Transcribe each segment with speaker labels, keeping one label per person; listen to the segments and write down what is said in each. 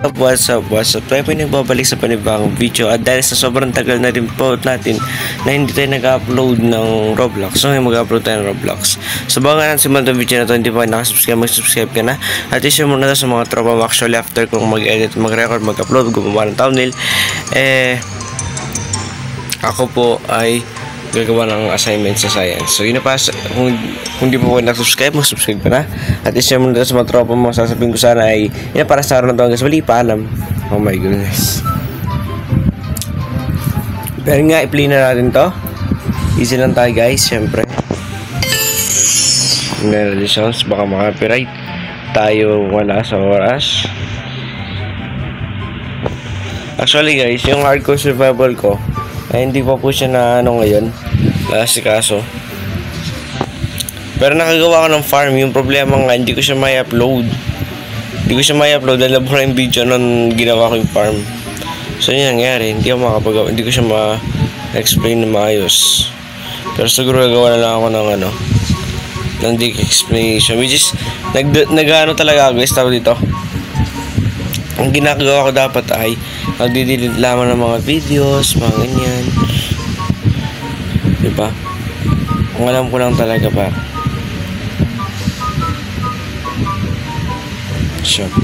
Speaker 1: What's up? Tayo po yung nagbabalik sa panibagong video. At dahil sa sobrang tagal na rin po natin na hindi tayo nag-upload ng Roblox, so ngayon mag-upload tayo ng Roblox. So baka nga simulan itong video na ito, hindi pa nakasubscribe, mag-subscribe ka na. At i-share muna ito sa mga tropa mo. Actually, after kung mag-edit, mag-record, mag-upload, gumawa ng thumbnail, ako po ay gagawa ng assignment sa science. So yun na pa, kung di po nag-subscribe, mag-subscribe ka na. At i-share mo na sa mga tropa mo. Sasabihin ko sana ay yun na, para sa araw na ito hanggang sa mali, paalam. Oh my goodness. Pero nga, i-play na natin to. Easy lang tayo guys, syempre. Congratulations, baka maka-copyright tayo wala sa oras. Actually guys, yung hardcore survival ko ay hindi pa po siya na ano ngayon, kaso pero nakagawa ko ng farm. Yung problema nga, hindi ko siya may upload dahil labor yung video nung ginawa ko yung farm. So yun nangyari, hindi ko siya ma-explain na maayos. Pero siguro gagawa na lang ako ng ng deep explanation, which is nag-ano talaga guys, tawag dito. Ang ginagawa ko dapat ay magdi-delete lamang ng mga videos, mga ganyan, diba? Kung alam ko lang talaga pa shop.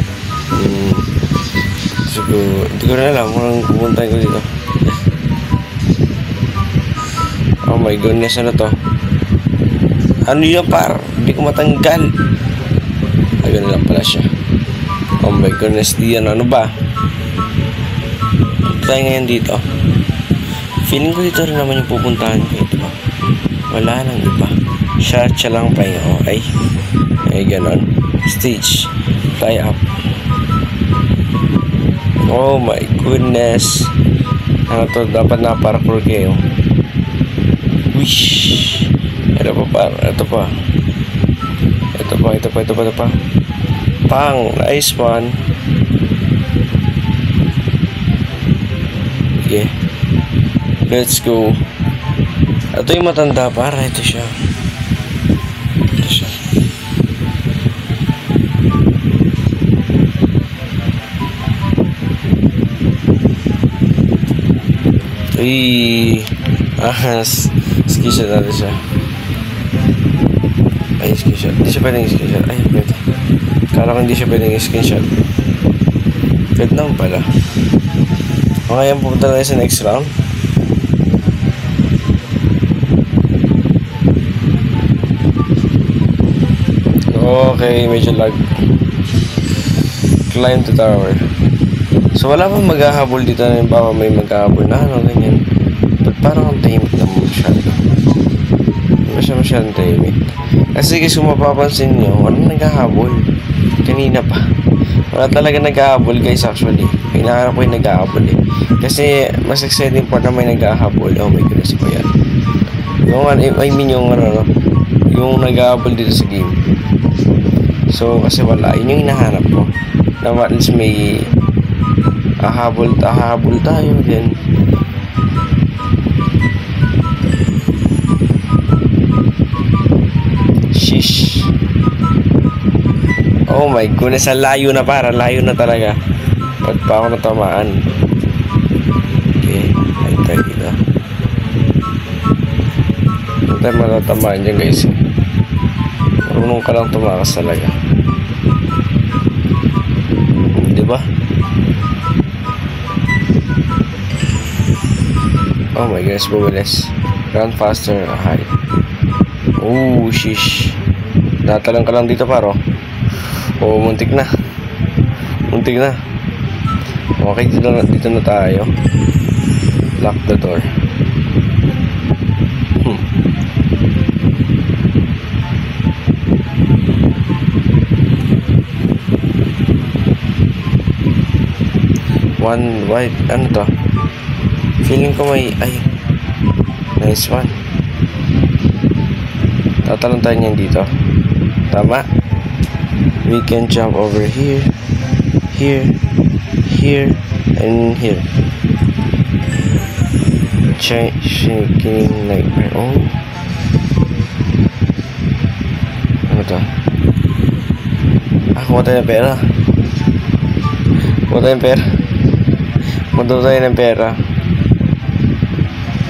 Speaker 1: Siguro hindi ko na alam kung pupuntahin ko dito. Oh my goodness, ano to? Ano yun par? Hindi ko matanggal. Ay, gano'n lang pala siya. Oh my goodness, diyan, ano ba? Tayo ngayon dito. Feeling ko dito rin naman yung pupuntahan ko, diba? Wala nang iba. Siya lang pa yun, okay? Ay, ganon. Stage. Fly up. Oh my goodness. Ano to? Dapat na parkour kayo. Wish. Ito pa. Ito pa. Pang, nice one. Okay, let's go. Ito yung matanda para. Ito siya. Screenshot natin siya. Ay, screenshot. Hindi siya pwedeng screenshot. Ay, pwede. Kala ko hindi siya pwedeng screenshot. Pwede naman pala. Ngayon pupunta na sa next round. Okay, medyo lag. Climb to tower. So wala pa maghahabol dito na yung baka may maghahabol na ganyan. But parang ang tahimik na masyado. Hindi ba siya masyadong tahimik? Kasi kung mapapansin nyo, naghahabol? Kanina pa. Wala talaga naghahabol guys actually. Hinahanap ko yung naghahabol eh. Kasi mas exciting part na may naghahabol. Oh my goodness ko yan. Yung naghahabol dito sa game. So kasi wala. Yun yung hinahanap ko. Na at least may hahabol tayo din. Shish. Oh my goodness, layo na para. Layo na talaga. Ba't pa ako natamaan? Okay, ay tayo dito. Hindi tayo matatamaan dyan guys. Marunong ka lang tumakas talaga. Diba? Oh my goodness, buwilis. Run faster, high. Oh, shish. Natalang ka lang dito paro. Oh, muntik na. Okay, dito na tayo. Lock the door. One white, ano to? Feeling ko may, nice one. Tatalon tayo niyan dito. Tama. We can jump over here, and here. Shaking like my own. Ano to? Kuha tayo ng pera. Punta yung pera. Punta tayo ng pera.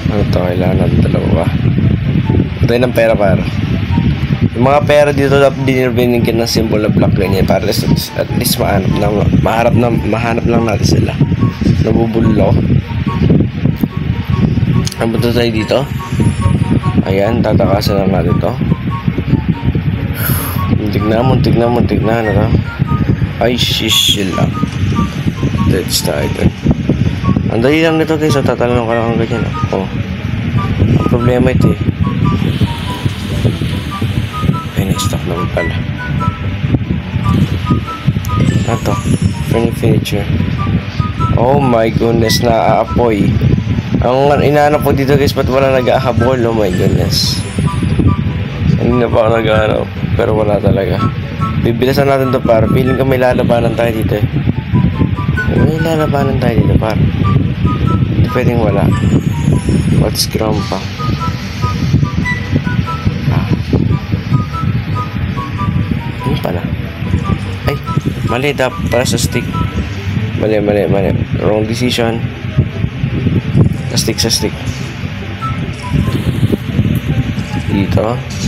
Speaker 1: Ano to? Kailangan natin dalawa. Punta tayo ng pera para. Yung mga pera dito dapat binigyan ng symbol na black ganyan para at least mahanap lang natin sila. Nabubulol ako. Punta tayo dito. Ayan, tatakasan lang natin to. Muntik na ano to. Ay, shish lang. Let's try it. Ang dali lang nito guys, tatalon ka lang ganyan. Oh. Ang problema ito eh. Ay, na-stop naman pala. Ito, furniture. Oh my goodness, naaapoy. Ang inaanap ko dito guys, ba't wala nag-ahabol? Oh my goodness. Hindi na pa ako nag-ahanap, pero wala talaga. Bibilisan natin to par. Feeling ko may lalabanan tayo dito eh. May lalabanan tayo dito par. Hindi pwedeng wala. What's grandpa? Ano pala? Ay, mali dapat para sa stick. Mali. Wrong decision. Sa stick.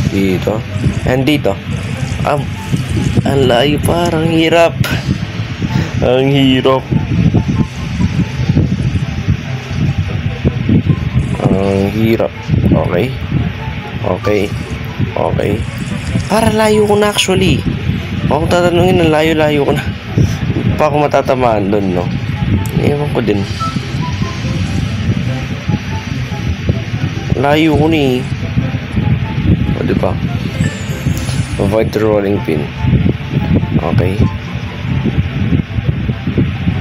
Speaker 1: Dito. And dito. Ang layo parang hirap. Ang hirap. Okay. Para layo ko na actually. Kung tatanungin na layo ko na. Hindi pa ako matatamaan doon, no? Ewan ko din. Layo ko ni. O, diba? Avoid the rolling pin. Okay.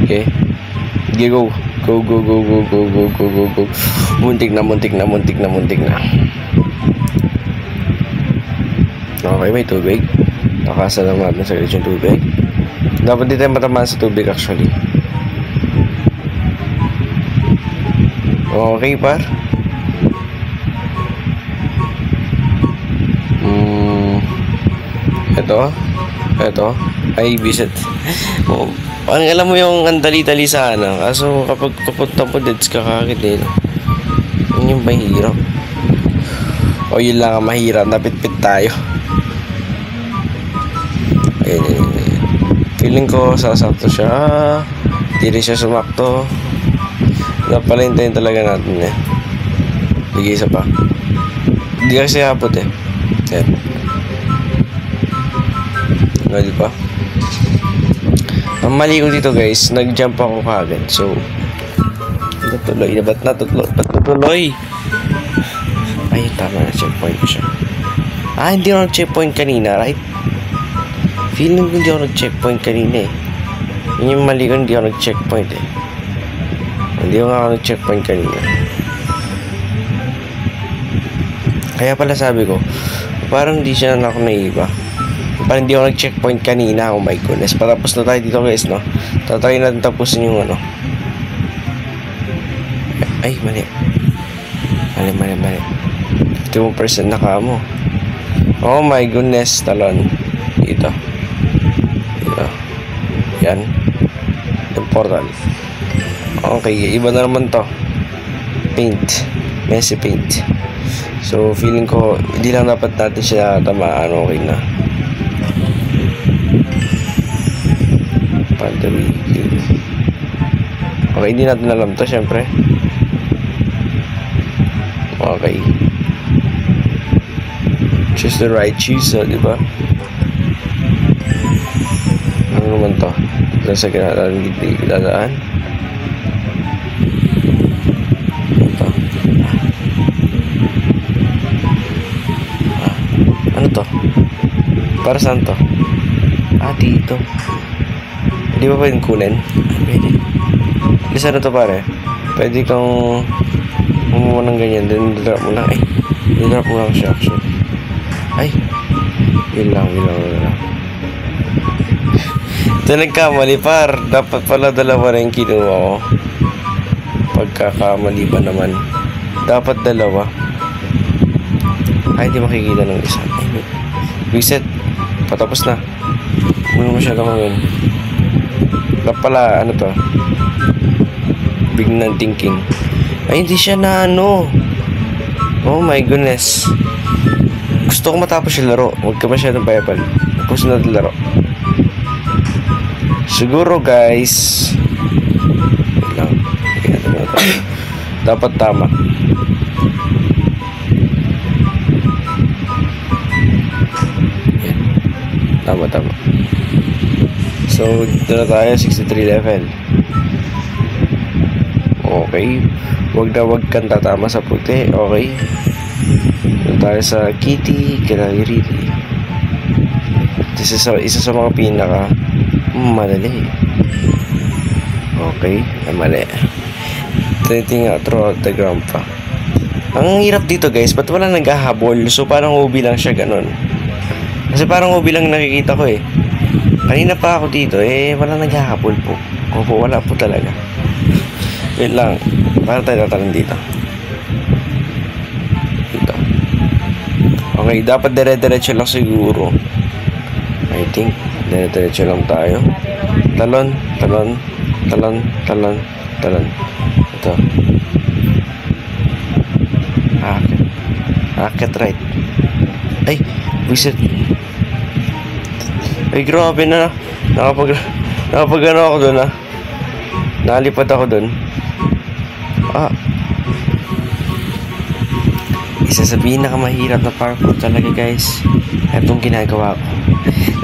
Speaker 1: Okay, go. Muntik na. Okay, may tubig. Takasan lang natin sa yung tubig. Dapat di tayo matamaan sa tubig actually. Okay, par. Ito. Ay, visit. Ang alam mo yung andali-dali sana. Kaso kapag kapunta po deads ka kagad eh. Yun yung mahirap. O yun lang ang mahirap. Napit-pit tayo. Ayun. Feeling ko sasakto siya. Hindi rin siya sumakto. Napalintayin talaga natin eh. Bigay isa pa. Hindi kasi hapot eh. Yan. Di ba? Ang mali ko dito guys, nag-jump ako kagad. So, ba't natuloy? Ay, tama na, checkpoint ko siya. Hindi ako nag-checkpoint kanina, right? Feeling ko hindi ako nag-checkpoint kanina eh. Yun yung mali ko, hindi ako nag-checkpoint eh. Hindi ako nag-checkpoint kanina. Kaya pala sabi ko, parang hindi siya na ako naiiba. Parang hindi ako nag-checkpoint kanina. Oh my goodness. Patapos na tayo dito guys, no? Tatry natin tapusin yung ano. Ay, mali. 51% na ka mo. Oh my goodness. Talon. Dito. Yan. Important. Okay. Iba na naman to. Paint. Messy paint. So, feeling ko, hindi lang dapat natin siya tamaan. Okay na. Okay, hindi natin alam to syempre. Okay, choose the right choose, di ba? Ano naman to? Nasa kinadaan ito. Ano to? Para saan to? Dito. Di ba pwedeng kunin? Pwede. Isa na to pare. Pwede kang umuha ng ganyan. Then drop mo lang. Drop mo lang siya actually. Yun lang. Ito nagkamali par. Dapat pala dalawa na yung kinuha ko. Pagkakamali ba naman. Dapat dalawa. Di makikita ng isa. Reset. Patapos na. Muna mo siya gawin. Pala, ano to? Bignan thinking. Ay, hindi siya na ano. Oh my goodness. Gusto ko matapos yung laro. Huwag ka masyadong payapal. Tapos na laro. Siguro guys. Wait lang. Dapat tama. Tama. So, dito na tayo, 63 level. Okay. Wag kang tatama sa puti. Okay. Dito tayo sa Kitty, Kiraliriti. Isa sa mga pinaka madali. Okay. Mali. Treating out throughout the grandpa. Ang hirap dito guys, ba't wala naghahabol? So, parang ubi lang siya, ganun. Kasi parang ubi lang nakikita ko eh. Kanina pa ako dito eh, wala naghahabol po. Opo, wala po talaga. Wait lang, para tayo tatalon dito. Dito. Okay, dapat dire-diretso lang siguro. I think, dire-diretso lang tayo. Talon. Ito. Akit right. Ay, wisit. Ay, grabe na. Nakapag ano ako dun, ha. Nalipad ako dun. Isa sa pinakamahirap na parkour talaga, guys. Itong ginagawa ko.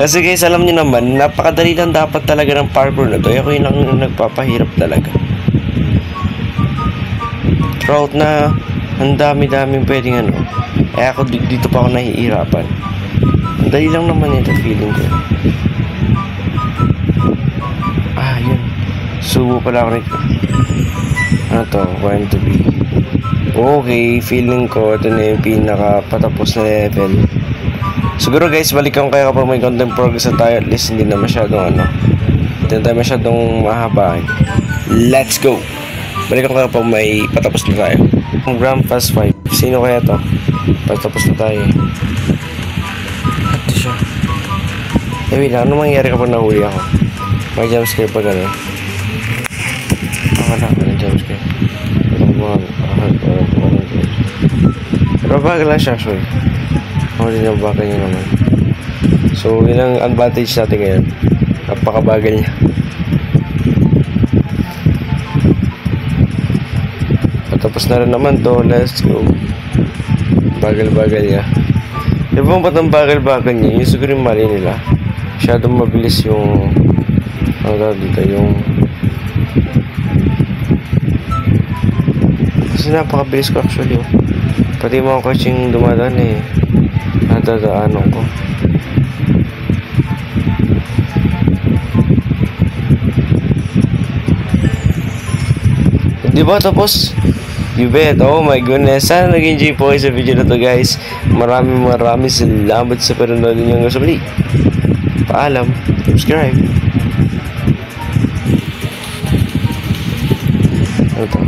Speaker 1: Kasi guys, alam niyo naman, napakadali lang dapat talaga ng parkour na to. Ako yun ang nagpapahirap talaga. Throughout na, ang dami-daming pwedeng ano. Eh ako, dito pa ako nahihirapan. Ang dali lang naman ito, feeling ko. Yun. Subo pala ako nito. Ano to? When to be. Okay, feeling ko ito na yung pinaka patapos na level. Siguro guys, balikan kayo kapag may content progress na tayo. At least hindi na masyadong ano. Hindi na tayo masyadong mahabain. Let's go! Balikan kayo kapag may patapos na tayo. Ang Grand Fast 5. Sino kaya to? Patapos na tayo. Ito siya. Wait lang, ano mangyayari kapag nahuli ako? May jumpscare pa gano'n. Wala jumpscare. Pero bagal lang siya, sorry. Hindi na bagal niya naman. So, yun ang advantage natin ngayon. Napakabagal niya. Patapos na rin naman to. Let's go. Bagal-bagal niya. Diba ba't ang bagal-bagal niya? Yung siguro yung mali nila. Masyadong mabilis yung ano dito yung kasi napakabilis ko actually pati mga coaching dumadaan eh nadadaanan ko diba tapos you bet. Oh my goodness, sana nag-enjoy po kayo sa video na to guys. Maraming salamat sa panonood niyo hanggang sa muli. Paalam, subscribe. Ano to?